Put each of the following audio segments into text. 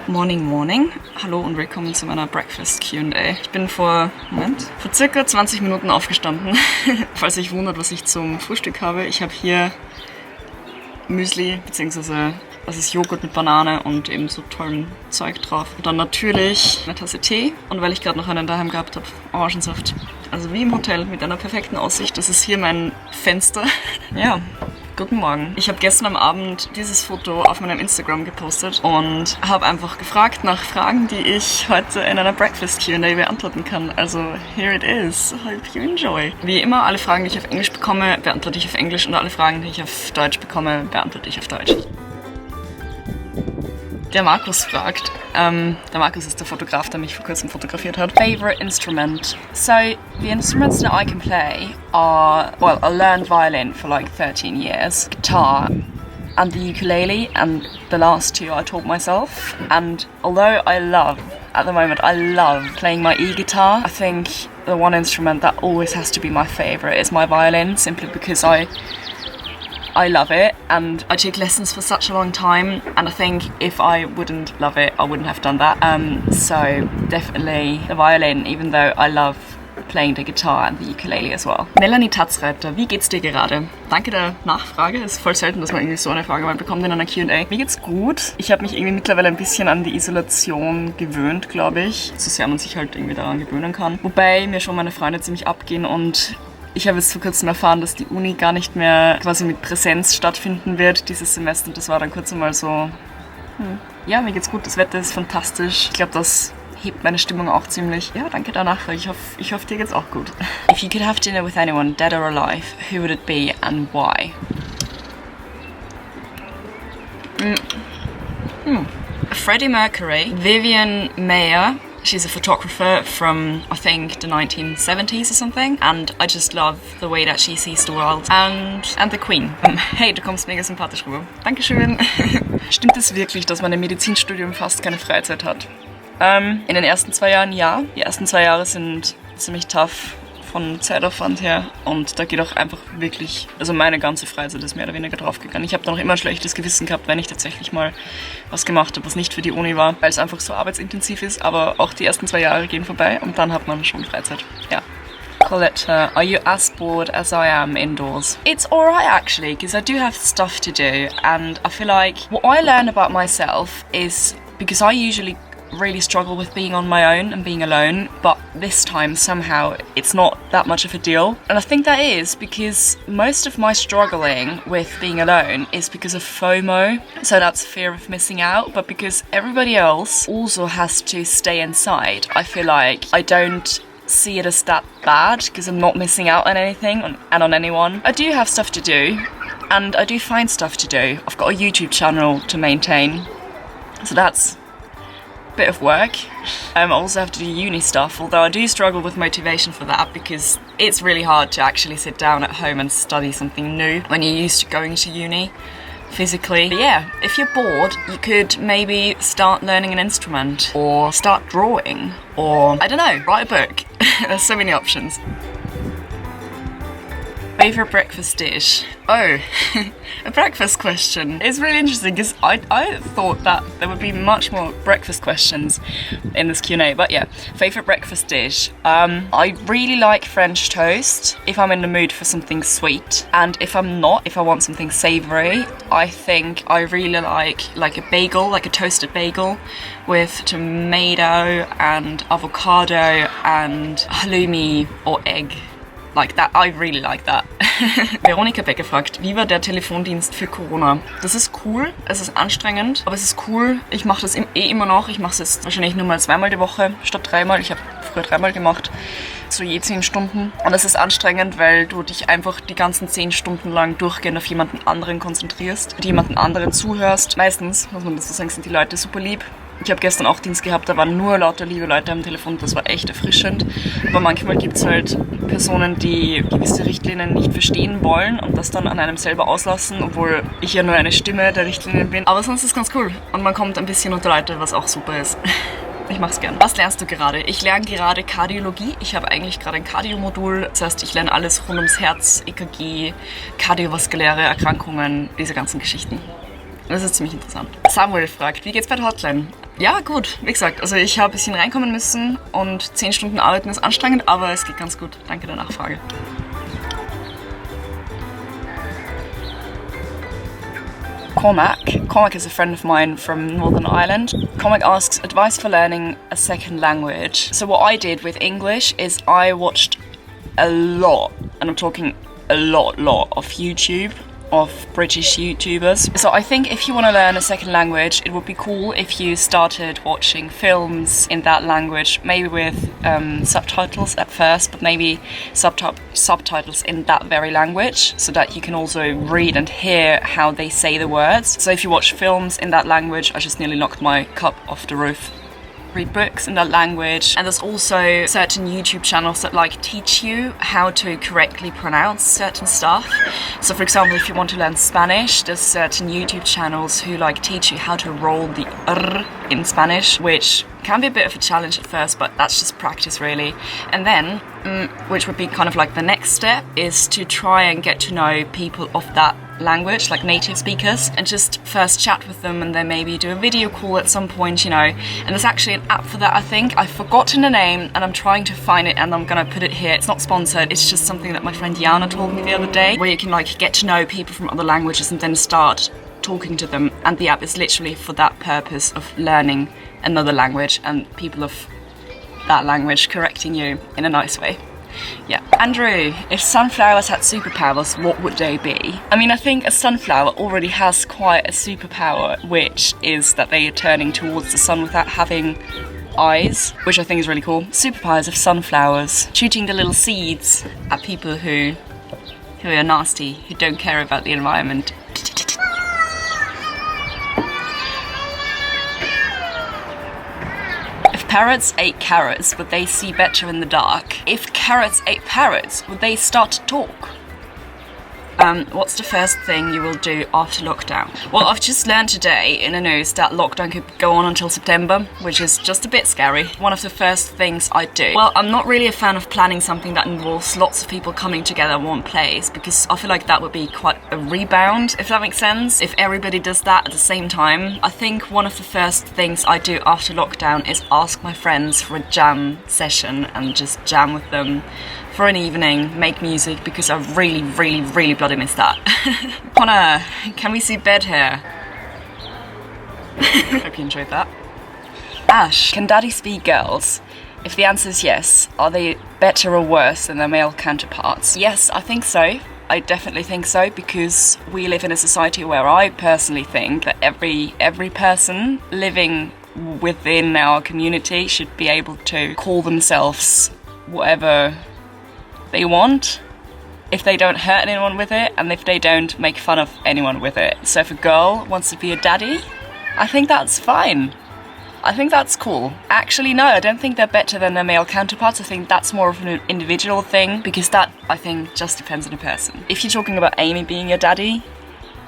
Morning, morning. Hallo und willkommen zu meiner Breakfast Q&A. Ich bin vor circa 20 Minuten aufgestanden. Falls ihr euch wundert, was ich zum Frühstück habe. Ich habe hier Müsli, beziehungsweise das ist Joghurt mit Banane und eben so tollem Zeug drauf. Und dann natürlich eine Tasse Tee. Und weil ich gerade noch einen daheim gehabt habe, Orangensaft. Also wie im Hotel mit einer perfekten Aussicht. Das ist hier mein Fenster. Ja. Guten Morgen. Ich habe gestern am Abend dieses Foto auf meinem Instagram gepostet und habe einfach gefragt nach Fragen, die ich heute in einer Breakfast Q&A beantworten kann. Also here it is. Hope you enjoy. Wie immer, alle Fragen, die ich auf Englisch bekomme, beantworte ich auf Englisch und alle Fragen, die ich auf Deutsch bekomme, beantworte ich auf Deutsch. Der Markus fragt, der Markus ist der Fotograf, der mich vor kurzem fotografiert hat. Favorite instrument? So, the instruments that I can play are, well, I learned violin for like 13 years, guitar and the ukulele, and the last two I taught myself. And although at the moment I love playing my e-guitar, I think the one instrument that always has to be my favorite is my violin, simply because I love it and I took lessons for such a long time, and I think if I wouldn't love it, I wouldn't have done that. So definitely the violin, even though I love playing the guitar and the ukulele as well. Melanie Tatzreiter, wie geht's dir gerade? Danke der Nachfrage. Es ist voll selten, dass man irgendwie so eine Frage mal bekommt in einer Q&A. Mir geht's gut. Ich habe mich irgendwie mittlerweile ein bisschen an die Isolation gewöhnt, glaube ich. So sehr man sich halt irgendwie daran gewöhnen kann. Wobei mir schon meine Freunde ziemlich abgehen und ich habe jetzt vor kurzem erfahren, dass die Uni gar nicht mehr quasi mit Präsenz stattfinden wird dieses Semester. Und das war dann kurz einmal so, ja, mir geht's gut, das Wetter ist fantastisch. Ich glaube, das hebt meine Stimmung auch ziemlich. Ja, danke der Nachfrage. Ich hoffe, dir geht's auch gut. If you could have dinner with anyone, dead or alive, who would it be and why? Freddie Mercury, Vivian Mayer. She's a photographer from, I think, the 1970s or something. And I just love the way that she sees the world. And the Queen. Hey, du kommst mega sympathisch rüber. Dankeschön. Stimmt es wirklich, dass man im Medizinstudium fast keine Freizeit hat? In den ersten 2 Jahren ja. Die ersten 2 Jahre sind ziemlich tough von Zeitaufwand her. Und da geht auch einfach wirklich, also meine ganze Freizeit ist mehr oder weniger draufgegangen. Ich habe da noch immer ein schlechtes Gewissen gehabt, wenn ich tatsächlich mal was gemacht habe, was nicht für die Uni war, weil es einfach so arbeitsintensiv ist. Aber auch die ersten 2 Jahre gehen vorbei und dann hat man schon Freizeit. Ja. Colette, are you as bored as I am indoors? It's alright actually, because I do have stuff to do. And I feel like what I learn about myself is, because I usually really struggle with being on my own and being alone, but this time somehow it's not that much of a deal. And I think that is because most of my struggling with being alone is because of FOMO, so that's fear of missing out, but because everybody else also has to stay inside, I feel like I don't see it as that bad because I'm not missing out on anything and on anyone. I do have stuff to do and I do find stuff to do. I've got a YouTube channel to maintain, so that's bit of work. I also have to do uni stuff, although I do struggle with motivation for that because it's really hard to actually sit down at home and study something new when you're used to going to uni physically. But yeah, if you're bored, you could maybe start learning an instrument or start drawing or, I don't know, write a book. There's so many options. Favorite breakfast dish? Oh, a breakfast question. It's really interesting because I thought that there would be much more breakfast questions in this Q&A, but yeah, favorite breakfast dish. I really like French toast if I'm in the mood for something sweet, and if I'm not, if I want something savoury, I think I really like a bagel, like a toasted bagel with tomato and avocado and halloumi or egg. Like that, I really like that. Veronika Becker fragt, wie war der Telefondienst für Corona? Das ist cool, es ist anstrengend, aber es ist cool. Ich mache das immer noch. Ich mache es jetzt wahrscheinlich nur mal 2-mal die Woche statt 3-mal. Ich habe früher 3-mal gemacht, so je 10 Stunden. Und es ist anstrengend, weil du dich einfach die ganzen 10 Stunden lang durchgehend auf jemanden anderen konzentrierst, mit jemanden anderen zuhörst. Meistens, muss man das so sagen, sind die Leute super lieb. Ich habe gestern auch Dienst gehabt, da waren nur lauter liebe Leute am Telefon, das war echt erfrischend. Aber manchmal gibt es halt Personen, die gewisse Richtlinien nicht verstehen wollen und das dann an einem selber auslassen, obwohl ich ja nur eine Stimme der Richtlinien bin. Aber sonst ist es ganz cool und man kommt ein bisschen unter Leute, was auch super ist. Ich mach's gern. Was lernst du gerade? Ich lerne gerade Kardiologie. Ich habe eigentlich gerade ein Cardio-Modul. Das heißt, ich lerne alles rund ums Herz, EKG, kardiovaskuläre Erkrankungen, diese ganzen Geschichten. Das ist ziemlich interessant. Samuel fragt, wie geht's bei der Hotline? Ja, gut, wie gesagt, also ich habe ein bisschen reinkommen müssen und 10 Stunden arbeiten ist anstrengend, aber es geht ganz gut. Danke der Nachfrage. Cormac is a friend of mine from Northern Ireland. Cormac asks advice for learning a second language. So what I did with English is I watched a lot, and I'm talking a lot of YouTube, of British YouTubers. So I think if you want to learn a second language, it would be cool if you started watching films in that language, maybe with subtitles at first, but maybe subtitles in that very language, so that you can also read and hear how they say the words. So if you watch films in that language, I just nearly knocked my cup off the roof. Read books in that language, and there's also certain YouTube channels that like teach you how to correctly pronounce certain stuff. So for example, if you want to learn Spanish, there's certain YouTube channels who like teach you how to roll the R in Spanish, which can be a bit of a challenge at first, but that's just practice really. And then, which would be kind of like the next step, is to try and get to know people of that language, like native speakers, and just first chat with them and then maybe do a video call at some point, you know. And there's actually an app for that, I think. I've forgotten the name and I'm trying to find it, and I'm gonna put it here. It's not sponsored, it's just something that my friend Jana told me the other day, where you can like get to know people from other languages and then start talking to them. And the app is literally for that purpose of learning another language and people of that language correcting you in a nice way. Yeah. Andrew, if sunflowers had superpowers, what would they be? I mean, I think a sunflower already has quite a superpower, which is that they are turning towards the sun without having eyes, which I think is really cool. Superpowers of sunflowers. Shooting the little seeds at people who are nasty, who don't care about the environment. Parrots ate carrots, would they see better in the dark? If carrots ate parrots, would they start to talk? What's the first thing you will do after lockdown? Well, I've just learned today in the news that lockdown could go on until September, which is just a bit scary. One of the first things I do. Well, I'm not really a fan of planning something that involves lots of people coming together in one place, because I feel like that would be quite a rebound, if that makes sense. If everybody does that at the same time. I think one of the first things I do after lockdown is ask my friends for a jam session and just jam with them for an evening, make music, because I really bloody miss that. Connor, can we see bed hair? Hope you enjoyed that. Ash, can daddies be girls? If the answer is yes, are they better or worse than their male counterparts? Yes, I think so. I definitely think so, because we live in a society where I personally think that every person living within our community should be able to call themselves whatever they want, if they don't hurt anyone with it and if they don't make fun of anyone with it. So if a girl wants to be a daddy, I think that's fine. I think that's cool. Actually, no, I don't think they're better than their male counterparts. I think that's more of an individual thing, because that, I think, just depends on the person. If you're talking about Amy being your daddy,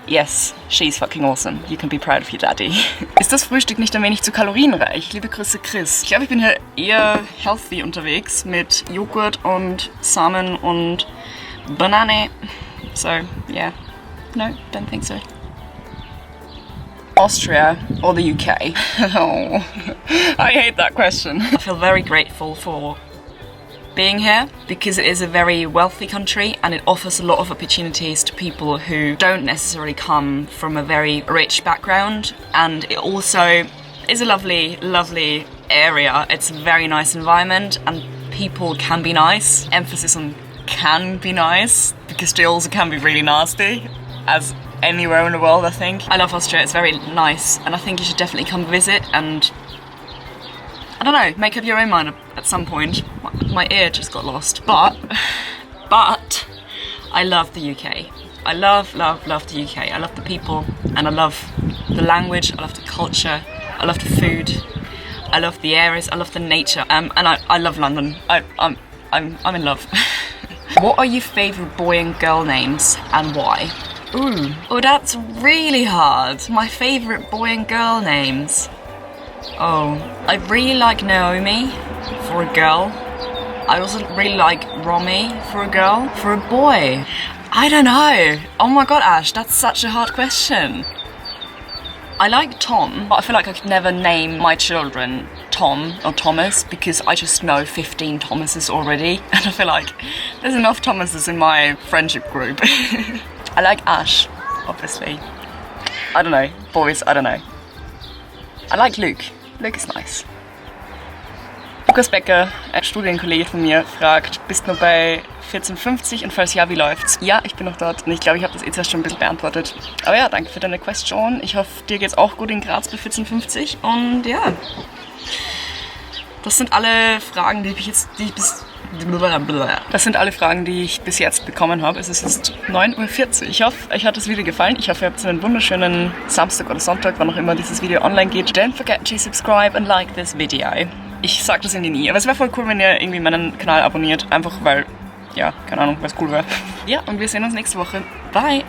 yes, she's fucking awesome. You can be proud of your daddy. Ist das Frühstück nicht ein wenig zu kalorienreich? Liebe Grüße, Chris. Ich glaube, ich bin hier eher healthy unterwegs mit Joghurt und Samen und Banane. So, yeah. No, don't think so. Austria or the UK? Oh, I hate that question. I feel very grateful for being here, because it is a very wealthy country and it offers a lot of opportunities to people who don't necessarily come from a very rich background, and it also is a lovely area. It's a very nice environment and people can be nice. Emphasis on can be nice, because they also can be really nasty, as anywhere in the world, I think. I love Austria, it's very nice, and I think you should definitely come visit and, I don't know, make up your own mind at some point. My ear just got lost. But I love the UK. I love the UK. I love the people, and I love the language, I love the culture, I love the food, I love the areas, I love the nature, and I love London. I'm in love. What are your favourite boy and girl names and why? Ooh, oh, that's really hard. My favourite boy and girl names. Oh, I really like Naomi for a girl. I also really like Romy for a girl. For a boy, I don't know. Oh my god, Ash, that's such a hard question. I like Tom, but I feel like I could never name my children Tom or Thomas because I just know 15 Thomases already, and I feel like there's enough Thomases in my friendship group. I like Ash, obviously. I don't know, boys, I don't know. I like Luke. Luke is nice. Lukas Becker, ein Studienkollege von mir, fragt, bist du noch bei 1450 und falls ja, wie läuft's? Ja, ich bin noch dort und ich glaube, ich habe das jetzt schon ein bisschen beantwortet. Aber ja, danke für deine Question. Ich hoffe, dir geht's auch gut in Graz bei 1450 und ja. Das sind alle Fragen, die ich bis jetzt bekommen habe. Es ist jetzt 9:40 Uhr. Ich hoffe, euch hat das Video gefallen. Ich hoffe, ihr habt einen wunderschönen Samstag oder Sonntag, wann auch immer dieses Video online geht. Don't forget to subscribe and like this video. Ich sag das irgendwie nie, aber es wäre voll cool, wenn ihr irgendwie meinen Kanal abonniert. Einfach weil, ja, keine Ahnung, weil es cool wäre. Ja, und wir sehen uns nächste Woche. Bye!